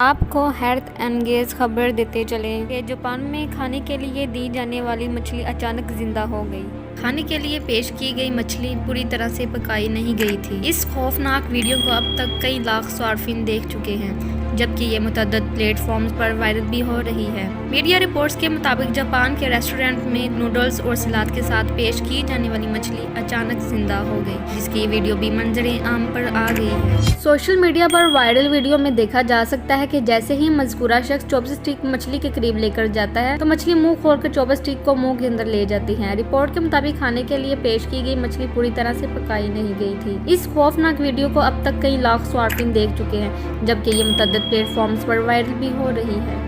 आपको health engage खबर देते चले कि जापान में खाने के लिए दी जाने वाली मछली अचानक जिंदा हो गई। खाने के लिए पेश की गई मछली पूरी तरह से पकाई नहीं गई थी। इस खौफनाक वीडियो को अब तक कई लाख सार्फिन देख चुके हैं, जबकि ये मुतअद्दिद प्लेटफॉर्म्स पर वायरल भी हो रही है। मीडिया रिपोर्ट्स के मुताबिक जापान के रेस्टोरेंट में नूडल्स और सलाद के साथ पेश की जाने वाली मछली अचानक जिंदा हो गई, जिसकी वीडियो भी मंजरे आम पर आ गई है। सोशल मीडिया पर वायरल वीडियो में देखा जा सकता है कि जैसे ही मज़कूरा शख्स चॉपस्टिक मछली के करीब लेकर जाता है तो मछली मुंह खोलकर चॉपस्टिक को मुंह के अंदर ले जाती है। रिपोर्ट के मुताबिक खाने के लिए पेश की गई मछली पूरी तरह से पकाई नहीं गई थी। इस खौफनाक वीडियो को अब तक कई लाख सार्फिन देख चुके हैं, जबकि ये मुतअद्दिद प्लेटफॉर्म्स पर वायरल भी हो रही है।